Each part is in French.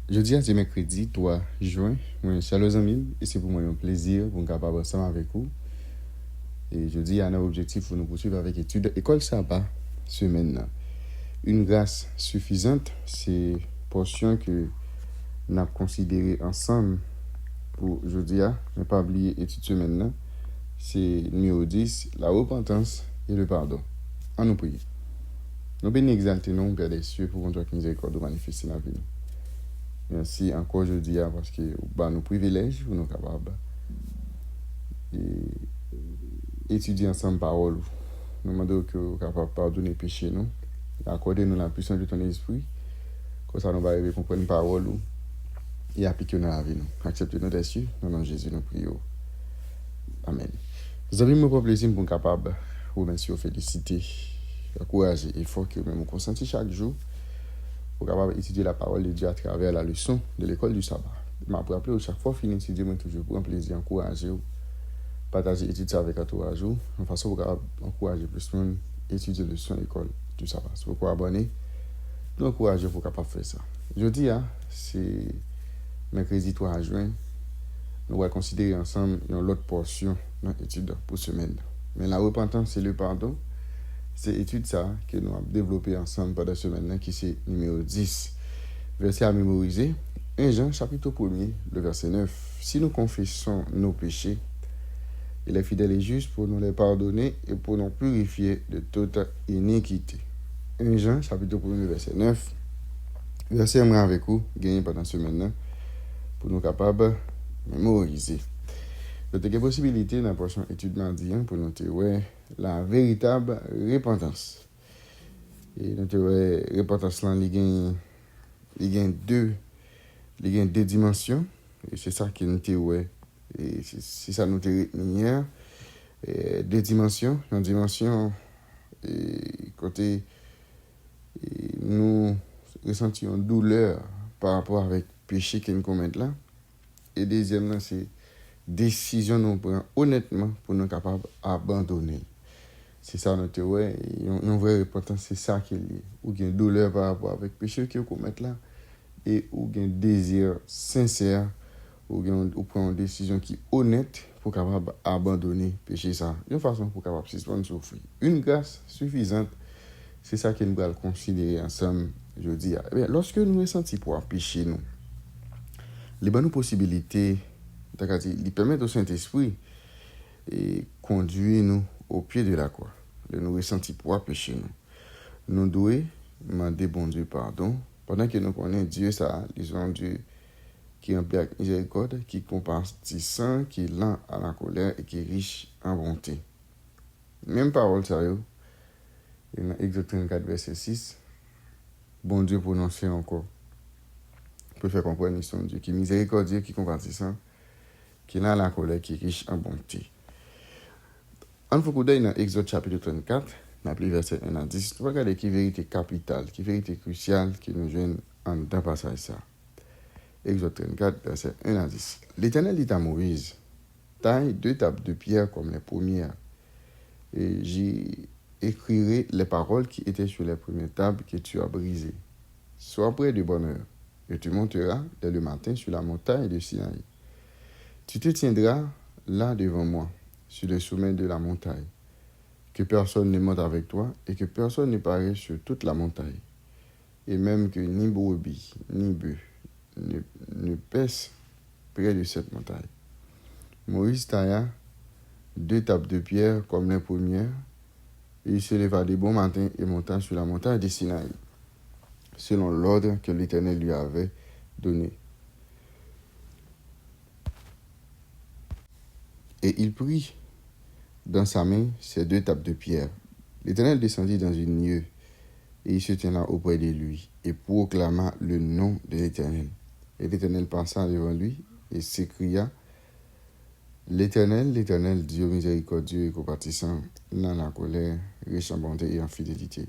Jeudi, c'est mercredi 3 juin. Moi, chers amis, et c'est pour moi un plaisir pour nous capable ensemble avec vous. Et jeudi, il y a un objectif pour nous poursuivre avec l'étude École Sabbat semaine. Une grâce suffisante, c'est portion que nous avons considéré ensemble pour jeudi, mais pas oublier étude semaine. C'est numéro 10, la repentance et le pardon. En nous prier. Nous bénissons exalter nous, Père des cieux, pour notre miséricorde de manifester dans la vie. Merci encore jeudi parce que nous privilèges pour nous capables étudier ensemble parole. Nous demandons que vous capables pardonner péché nous, accorder nous la puissance de ton esprit, comme ça nous va arriver à comprendre parole et appliquer dans la vie nous. Acceptez-nous des cieux, dans le nom de Jésus nous prions. Amen. Vous avez mon plaisir pour nous capables vous remercier, vous féliciter, encourager et fort que nous consentons chaque jour pour capable étudier la parole de Dieu à travers la leçon de l'école du sabbat. Je m'appelle rappeler chaque fois finir étudier, moi toujours pour un plaisir, encourager, partager l'étude avec entourage, en façon pour encourager plus de monde étudier la leçon de l'école du sabbat. C'est pourquoi abonner, nous encourager pour capable faire ça. Jeudi, c'est mercredi 3 juin, nous allons considérer ensemble une autre portion de l'étude pour semaine. Mais la repentance et le pardon, c'est l'étude ça que nous avons développé ensemble pendant la semaine, qui c'est numéro 10. Verset à mémoriser. 1 Jean, chapitre 1er, le verset 9. Si nous confessons nos péchés, il est fidèle et juste pour nous les pardonner et pour nous purifier de toute iniquité. 1 Jean, chapitre 1er, verset 9. Verset aimerait avec vous, gagné pendant la semaine, pour nous capables de mémoriser. Nous avons possibilité dans la prochaine étude mardi pour nous voir la véritable repentance. Et notre repentance là, il y a deux dimensions. Et c'est ça qui nous ouais. Et c'est ça nous hier. Deux dimensions. Une dimension côté nous ressentions douleur par rapport avec le péché que nous commettons là. Et deuxième là, c'est décision nous prend honnêtement pour nous capables d'abandonner. C'est ça notre ouais, une vraie repentance, c'est ça qui est lié. Ou une douleur par rapport avec le péché que vous commettez là et ou un désir sincère ou prendre une décision qui est honnête pour capable abandonner péché ça. Une façon pour capable suspendre souffrir. Une grâce suffisante, c'est ça que nous allons considérer ensemble aujourd'hui. Lorsque nous ressentons pour pécher nous, les bonnes possibilités il permet au Saint-Esprit et conduire nous au pied de la croix. De nous ressentir pour pécher nous. Nous devons demander bon Dieu pardon. Pendant que nous connaissons Dieu, ça, ils ont Dieu qui est rempli avec miséricorde, qui est compatissant, qui est lent à la colère et qui est riche en bonté. Même parole, ça y est, dans Exode 34, verset 6, bon Dieu prononcé encore. On peut faire comprendre l'histoire de Dieu qui est miséricordieux, qui est compatissant, qui est lent à la colère, qui est riche en bonté. En faut qu'on dans Exode chapitre 34, dans les versets 1 à 10, on va regarder qui vérité capitale, qui vérité cruciale qui nous gêne en dans passage ça. Exode 34, versets 1 à 10. L'Éternel dit à Moïse, taille 2 tables de pierre comme les premières, et j'y écrirai les paroles qui étaient sur les premières tables que tu as brisées. Sois prêt de bonne heure, et tu monteras dès le matin sur la montagne de Sinaï. Tu te tiendras là devant moi, sur le sommet de la montagne, que personne ne monte avec toi et que personne ne paraisse sur toute la montagne, et même que ni brebis ni bœuf ne paisse près de cette montagne. Moïse tailla 2 tables de pierre comme les premières, et il se leva de bon matin et monta sur la montagne de Sinaï, selon l'ordre que l'Éternel lui avait donné. Et il prit dans sa main ces 2 tables de pierre. L'Éternel descendit dans une lieue, et il se tint auprès de lui, et proclama le nom de l'Éternel. Et l'Éternel passa devant lui, et s'écria, L'Éternel, l'Éternel, Dieu miséricordieux et compatissant, dans la colère, riche en bonté et en fidélité,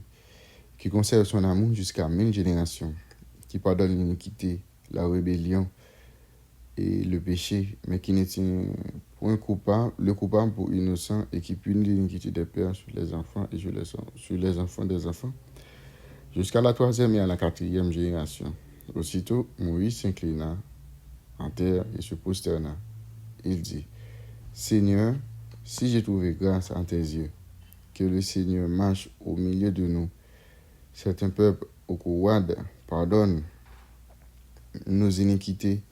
qui conserve son amour jusqu'à 1000 générations, qui pardonne l'iniquité, la rébellion et le péché, mais qui ne tient point le coupable pour innocent et qui punit l'iniquité des pères sur les enfants et sur les enfants des enfants, jusqu'à la 3e et à la 4e génération. Aussitôt, Moïse s'inclina en terre et se prosterna. Il dit, Seigneur, si j'ai trouvé grâce à tes yeux, que le Seigneur marche au milieu de nous. C'est un peuple au couade, pardonne nos iniquités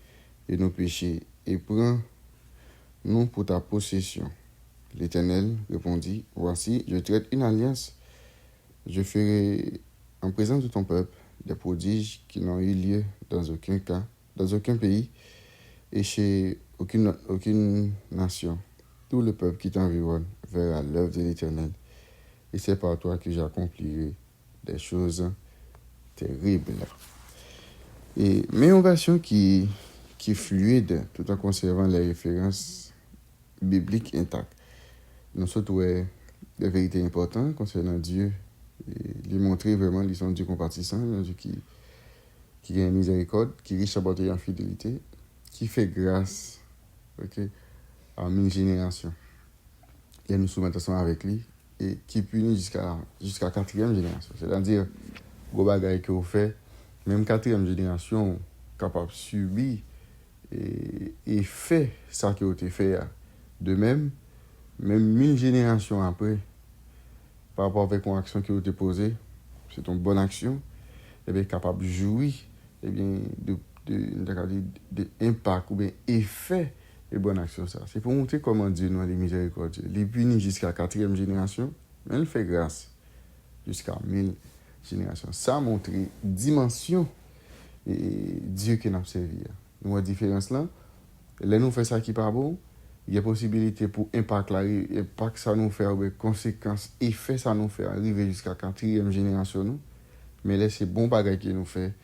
et nos péchés, et prends-nous pour ta possession. L'Éternel répondit, voici, je traite une alliance. Je ferai en présence de ton peuple des prodiges qui n'ont eu lieu dans aucun pays et chez aucune nation. Tout le peuple qui t'environne verra l'œuvre de l'Éternel. Et c'est par toi que j'accomplirai des choses terribles. Mais une version qui est fluide tout en conservant les références bibliques intactes. Nous sommes des vérités importantes concernant Dieu. Et lui montrer vraiment qu'ils sont Dieu compatissant, un Dieu qui a une miséricorde, qui est riche à bonté et en fidélité, qui fait grâce à 1000 générations. Et nous soumettons ensemble avec lui et qui punit jusqu'à quatrième génération. C'est-à-dire, gros bagaille que vous faites, même quatrième génération capable de subir et fait ça que vous avez fait. De même 1000 générations après, par rapport avec une action que vous avez posée, c'est une bonne action, et bien capable de jouir et bien de impact ou bien effet de bonne action. Ça. C'est pour montrer comment Dieu nous a des miséricordieux. Il punit jusqu'à la quatrième génération, mais il fait grâce jusqu'à 1000 générations. Ça montre dimension et Dieu qui nous a servi. Nous avons différence là. Là, nous faisons ça qui n'est pas bon. Il y a possibilité pour impact ça nous fait, conséquences, effet ça nous fait arriver jusqu'à la quatrième génération. Nous. Mais là, c'est bon bagage qui nous fait.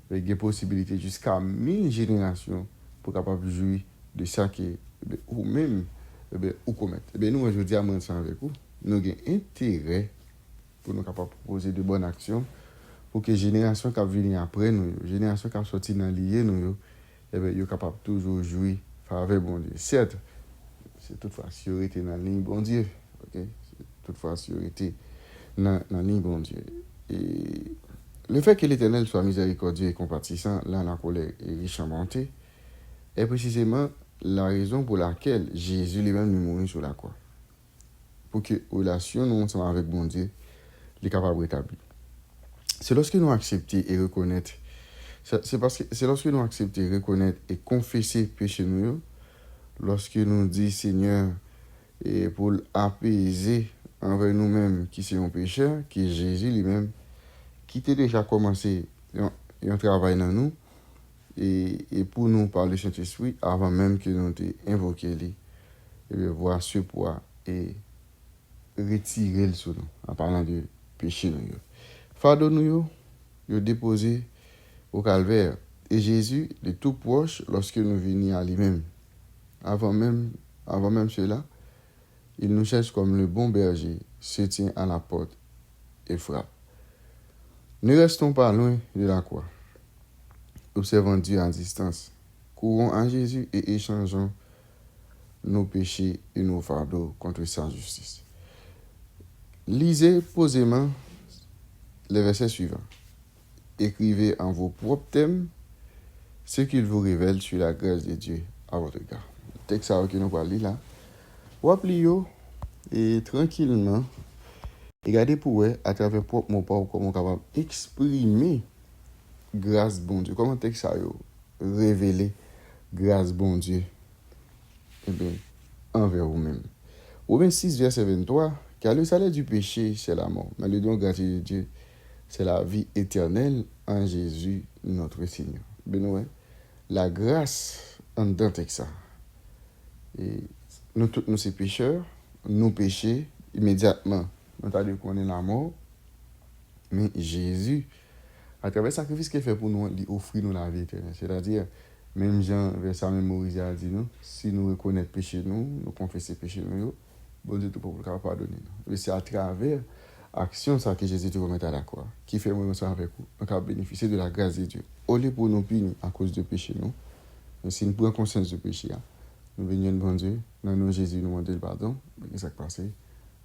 Il y a possibilité jusqu'à 1000 générations pour capable jouir de ça qui ou même ou commettre. Nous, je dis à moi avec vous, nous avons intérêt pour nous capable proposer de bonnes actions pour que les générations qui viennent après nous, les générations qui sortent dans l'IE, nous, sont capables toujours jouer avec bon Dieu. Certes, c'est toutefois si vous été dans la ligne bon Dieu. Okay? Toutefois si vous été dans la ligne bon Dieu. Et le fait que l'Éternel soit miséricordieux et compatissant, là, la colère est riche en bonté, est précisément la raison pour laquelle Jésus lui-même nous mourit sur la croix. Pour que la relation nous ensemble avec bon Dieu soit capable de rétablir. C'est lorsque nous acceptons et reconnaître, c'est lorsque nous acceptons, reconnaître et confesser péché nous, lorsque nous disons Seigneur, et pour apaiser envers nous-mêmes qui sommes pécheurs, qui est Jésus lui-même, qui a déjà commencé un travail dans nous, et pour nous par le Saint-Esprit, avant même que nous invoquions lui, et bien voir ce poids et retirer le sur nous, en parlant de péché nous. Fardeau nous, déposé au calvaire. Et Jésus, de tout proche, lorsque nous venions à lui-même, avant même cela, il nous cherche comme le bon berger, se tient à la porte et frappe. Ne restons pas loin de la croix. Observons Dieu à distance. Courons à Jésus et échangeons nos péchés et nos fardeaux contre sa justice. Lisez posément les versets suivants. Écrivez en vos propres thèmes ce qu'il vous révèle sur la grâce de Dieu à votre égard. Le texte que nous parlons là. Rappelez-vous et tranquillement, regardez pour vous, à travers propre mon pas, comment on est capable d'exprimer grâce bon Dieu. Comment texte ça révéler grâce bon Dieu envers vous-même. Romains 6, verset 23, car le salaire du péché, c'est la mort, mais le don gratuit de Dieu, c'est la vie éternelle en Jésus, notre Seigneur. Benoît, la grâce en dans texte ça. Et nous tous nous sommes pécheurs, nous péchons immédiatement. Nous avons connaître la mort, mais Jésus, à travers le sacrifice qu'il fait pour nous, il offre nous la vie éternelle. C'est-à-dire, même Jean, verset mémorisé, a dit nous, si nous reconnaissons péché nous confessons péché nous, bon Dieu tout pour pardonner nous. Et c'est à travers l'action ça que Jésus te remet à la croix, qui fait moi ensemble avec vous, donc à bénéficier de la grâce de Dieu. Au lieu pour nous punir à cause de péché nous, mais si nous prenons conscience de péché, nous venons de bon Dieu, dans nous Jésus nous demande le pardon, mais qu'est-ce qui s'est passé?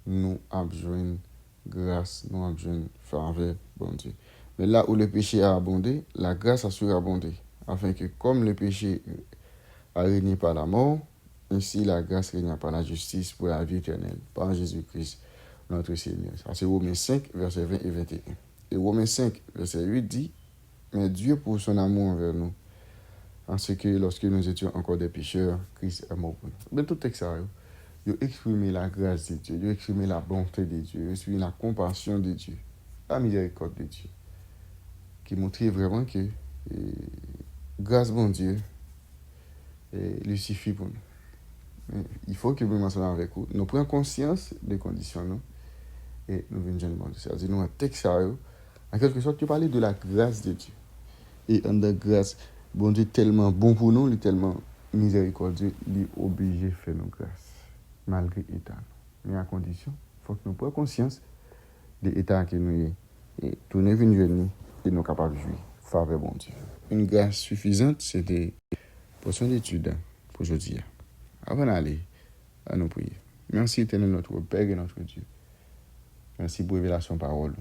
Nous avons besoin de grâce, nous avons besoin de faveur, bon Dieu. Mais là où le péché a abondé, la grâce a surabondé, afin que comme le péché a régné par la mort, ainsi la grâce régna par la justice pour la vie éternelle, par Jésus-Christ, notre Seigneur. Ça, c'est Romains 5, versets 20 et 21. Et Romains 5, verset 8 dit, mais Dieu, pour son amour envers nous, en ce que lorsque nous étions encore des pécheurs, Christ est mort pour nous. Mais tout texte ça, il a exprimé la grâce de Dieu, il a exprimé la bonté de Dieu, il a exprimé la compassion de Dieu, la miséricorde de Dieu, qui montrait vraiment que grâce bon Dieu lui suffit pour nous. Mais il faut que nous mentionnions avec vous, nous prenons conscience des conditions, nous, et nous venons de bon Dieu. C'est-à-dire, nous, un texte sérieux, en quelque sorte, tu parlais de la grâce de Dieu. Et en de grâce, bon Dieu est tellement bon pour nous, il est tellement miséricordieux, il est obligé de faire nos grâces, malgré l'état. Mais à condition, il faut que nous prenions conscience de l'état que nous sommes. Et tourner vers nous, et nous sommes capables de jouir, faveur bon Dieu. Une grâce suffisante, c'est des portions d'études pour aujourd'hui. Avant d'aller à nos prières. Merci, éternel notre Père et notre Dieu. Merci pour la révélation parole.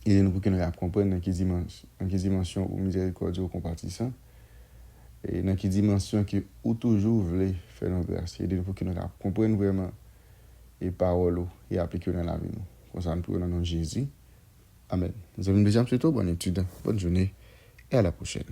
Et nous pour que nous comprenions dans quelle dimension ou miséricordieux ou compatissant. Et dans quelle dimension que ou toujours voulez faire nos grâces. Et nous pour que nous comprenions vraiment les paroles et appliquer dans la vie. Comme ça, nous prions dans le nom de Jésus. Amen. Nous avons déjà plutôt bonne étude, bonne journée et à la prochaine.